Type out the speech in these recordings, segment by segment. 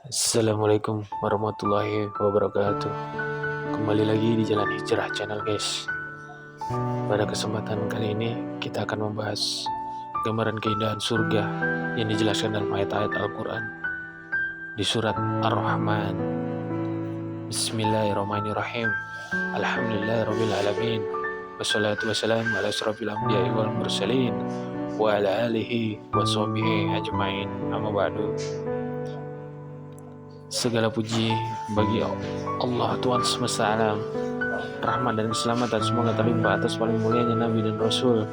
Assalamualaikum warahmatullahi wabarakatuh. Kembali lagi di Jalan Hijrah Channel, guys. Pada kesempatan kali ini kita akan membahas gambaran keindahan surga yang dijelaskan dalam ayat-ayat Al-Quran di surat Ar-Rahman. Bismillahirrahmanirrahim. Alhamdulillahirrabbilalamin. Wassalatu wassalamu ala asrafil anbiya'i wal mursalin wa ala alihi wa sahbihi ajmain. Amma ba'du. Segala puji bagi Allah Tuhan semesta alam. Rahmat dan keselamatan semoga terlimpah atas paling mulianya Nabi dan Rasul,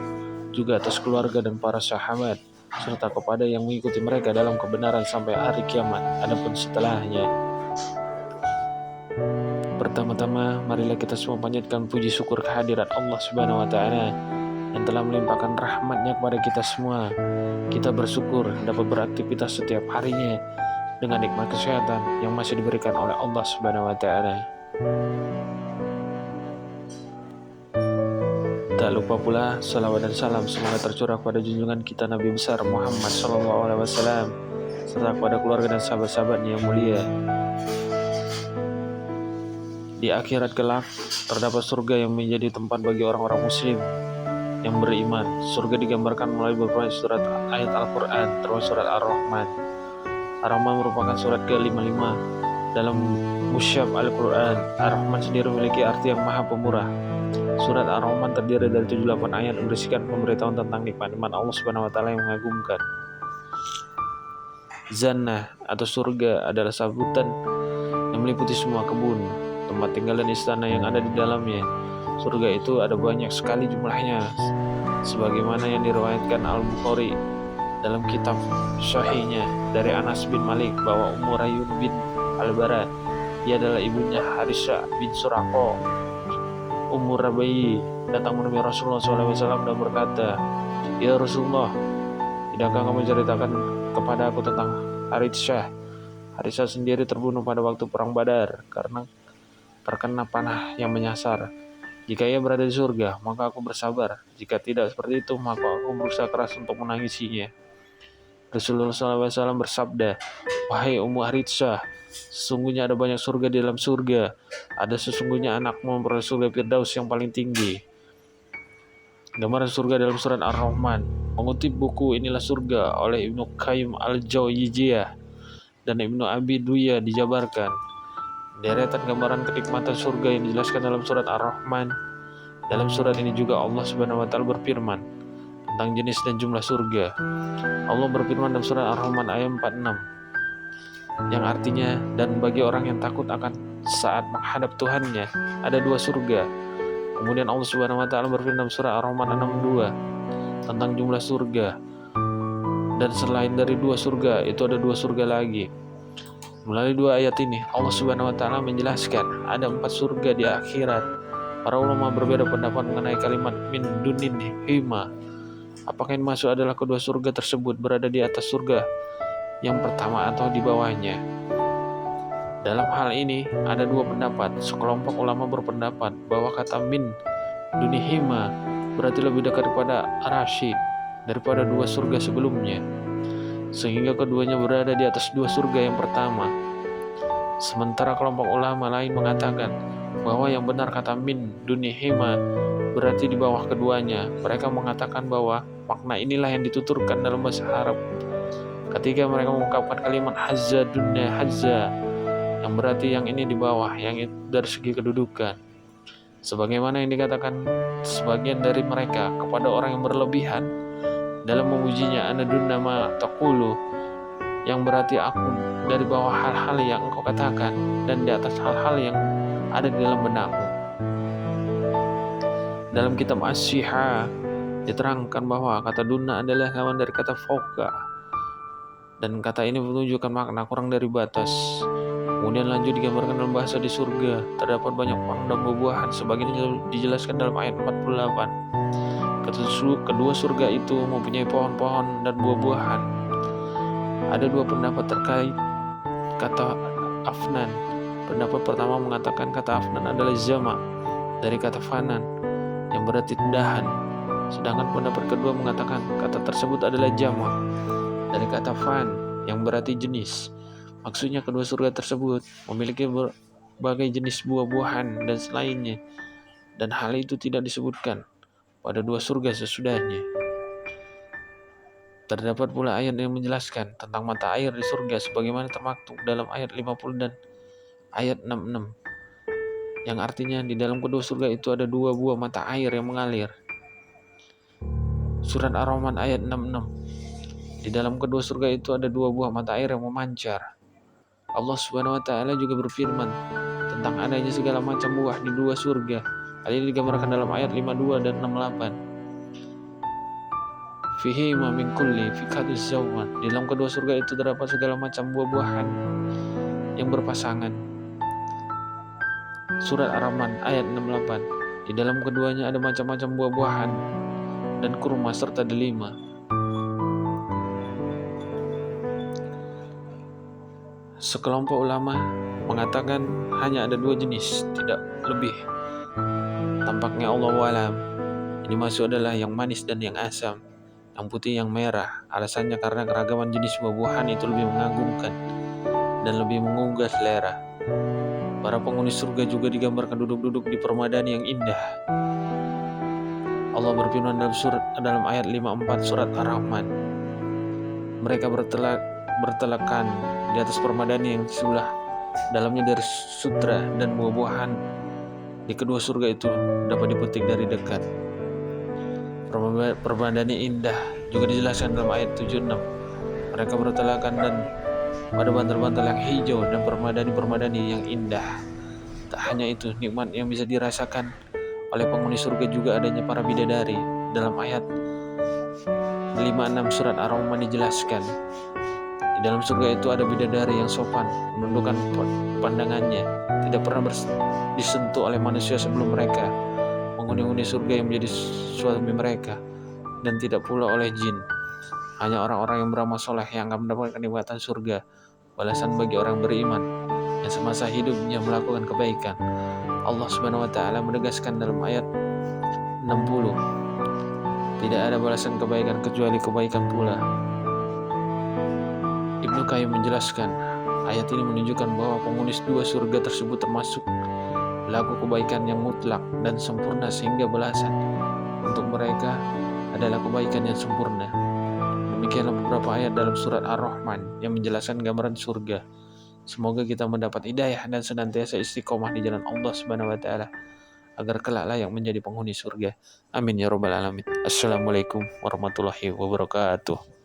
juga atas keluarga dan para sahabat, serta kepada yang mengikuti mereka dalam kebenaran sampai hari kiamat adapun setelahnya. Pertama-tama marilah kita semua panjatkan puji syukur kehadirat Allah Subhanahu wa taala yang telah melimpahkan rahmatnya kepada kita semua. Kita bersyukur dapat beraktivitas setiap harinya dengan nikmat kesehatan yang masih diberikan oleh Allah Subhanahu wa taala. Tak lupa pula salawat dan salam semoga tercurah pada junjungan kita Nabi besar Muhammad SAW serta kepada keluarga dan sahabat-sahabatnya yang mulia. Di akhirat kelak terdapat surga yang menjadi tempat bagi orang-orang muslim yang beriman. Surga digambarkan melalui beberapa surat ayat Al-Quran, termasuk surat Ar-Rahman. Ar-Rahman merupakan surat ke-55 dalam mushaf Al-Quran. Ar-Rahman sendiri memiliki arti yang maha pemurah. Surat Ar-Rahman terdiri dari 78 ayat berisikan pemberitahuan tentang nikmat-nikmat Allah Subhanahu wa taala yang mengagumkan. Jannah atau surga adalah sabutan yang meliputi semua kebun, tempat tinggal dan istana yang ada di dalamnya. Surga itu ada banyak sekali jumlahnya, sebagaimana yang diriwayatkan Al-Bukhari dalam kitab Sahihnya dari Anas bin Malik bahwa Ummu Rayyun bin Al-Bara, ia adalah ibunya Harisah bin Suraqah, Ummu Rabai, datang menemui Rasulullah SAW dan berkata, "Ya Rasulullah, tidakkah kamu ceritakan kepada aku tentang Harisah?" Harisah sendiri terbunuh pada waktu perang Badar karena terkena panah yang menyasar. Jika ia berada di surga, maka aku bersabar. Jika tidak seperti itu, maka aku berusaha keras untuk menangisinya. Rasulullah SAW bersabda, "Wahai Ummu Haritsah, sesungguhnya ada banyak surga di dalam surga. Ada sesungguhnya anakmu memperoleh surga Firdaus yang paling tinggi." Gambaran surga dalam surat Ar-Rahman. Mengutip buku Inilah Surga oleh Ibnu Qayyim Al-Jauziyah dan Ibnu Abi Duya dijabarkan. Deretan gambaran kenikmatan surga yang dijelaskan dalam surat Ar-Rahman. Dalam surat ini juga Allah Subhanahu wa taala berfirman tentang jenis dan jumlah surga. Allah berfirman dalam surat Ar-Rahman ayat 46 yang artinya, dan bagi orang yang takut akan saat menghadap Tuhannya ada dua surga. Kemudian Allah Subhanahu wa taala berfirman dalam surat Ar-Rahman 62 tentang jumlah surga, dan selain dari dua surga itu ada dua surga lagi. Melalui dua ayat ini Allah Subhanahu wa taala menjelaskan ada 4 surga di akhirat. Para ulama berbeda pendapat mengenai kalimat min dunin hima. Apakah yang masuk adalah kedua surga tersebut berada di atas surga yang pertama atau di bawahnya? Dalam hal ini ada dua pendapat. Sekelompok ulama berpendapat bahwa kata min dunihima berarti lebih dekat kepada Arashi daripada dua surga sebelumnya, sehingga keduanya berada di atas dua surga yang pertama. Sementara kelompok ulama lain mengatakan bahwa yang benar kata min dunihima berarti di bawah keduanya. Mereka mengatakan bahwa makna inilah yang dituturkan dalam bahasa Arab ketika mereka mengungkapkan kalimat hazza dunya hazza, yang berarti yang ini di bawah, yang itu dari segi kedudukan. Sebagaimana yang dikatakan sebagian dari mereka kepada orang yang berlebihan dalam memujinya, ana dunna ma taqulu, yang berarti aku dari bawah hal-hal yang engkau katakan dan di atas hal-hal yang ada di dalam benakmu. Dalam kitab As-Sihah diterangkan bahwa kata dunna adalah lawan dari kata fauqa, dan kata ini menunjukkan makna kurang dari batas. Kemudian lanjut digambarkan dalam bahasa di surga terdapat banyak pohon dan buah-buahan, sebagian dijelaskan dalam ayat 48. Kedua surga itu mempunyai pohon-pohon dan buah-buahan. Ada dua pendapat terkait kata afnan. Pendapat pertama mengatakan kata afnan adalah jama' dari kata fanan yang berarti dahan. Sedangkan pendapat kedua mengatakan kata tersebut adalah jama' dari kata fan yang berarti jenis. Maksudnya kedua surga tersebut memiliki berbagai jenis buah-buahan dan selainnya, dan hal itu tidak disebutkan pada dua surga sesudahnya. Terdapat pula ayat yang menjelaskan tentang mata air di surga sebagaimana termaktub dalam ayat 50 dan ayat 66, yang artinya di dalam kedua surga itu ada dua buah mata air yang mengalir. Surat Ar-Rahman ayat 66. Di dalam kedua surga itu ada dua buah mata air yang memancar. Allah Subhanahu wa taala juga berfirman tentang adanya segala macam buah di dua surga. Hal ini digambarkan dalam ayat 52 dan 68. Fihi ma min kulli fikhatuz zawman. Di dalam kedua surga itu terdapat segala macam buah-buahan yang berpasangan. Surat Ar-Rahman ayat 68. Di dalam keduanya ada macam-macam buah-buahan dan kurma serta delima. Sekelompok ulama mengatakan hanya ada dua jenis, tidak lebih. Tampaknya Allahu a'lam, ini masuk adalah yang manis dan yang asam, yang putih yang merah. Alasannya karena keragaman jenis buah-buahan itu lebih mengagumkan dan lebih menggugah selera. Para penghuni surga juga digambarkan duduk-duduk di permadani yang indah. Allah berfirman dalam ayat 54 surat Ar-Rahman, mereka bertelekan di atas permadani yang sebelah dalamnya dari sutra, dan buah-buahan di kedua surga itu dapat dipetik dari dekat. Permadani indah juga dijelaskan dalam ayat 76. Mereka bertelekan dan pada bantal-bantal yang hijau dan permadani-permadani yang indah. Tak hanya itu, nikmat yang bisa dirasakan oleh penghuni surga juga adanya para bidadari. Dalam ayat 56 surat Ar-Rahman dijelaskan, di dalam surga itu ada bidadari yang sopan, menundukkan pandangannya, tidak pernah disentuh oleh manusia sebelum mereka, penghuni-penghuni surga yang menjadi suami mereka, dan tidak pula oleh jin. Hanya orang-orang yang beramal soleh yang akan mendapatkan nikmatan surga, balasan bagi orang beriman yang semasa hidupnya melakukan kebaikan. Allah Subhanahu wa taala menegaskan dalam ayat 60, tidak ada balasan kebaikan kecuali kebaikan pula. Ibnu Qayyim menjelaskan, ayat ini menunjukkan bahwa penghuni dua surga tersebut termasuk pelaku kebaikan yang mutlak dan sempurna, sehingga balasan untuk mereka adalah kebaikan yang sempurna. Demikianlah beberapa ayat dalam surat Ar-Rahman yang menjelaskan gambaran surga. Semoga kita mendapat hidayah dan senantiasa istiqomah di jalan Allah Subhanahu wa taala agar kelak layak menjadi penghuni surga. Amin ya rabbal alamin. Assalamualaikum warahmatullahi wabarakatuh.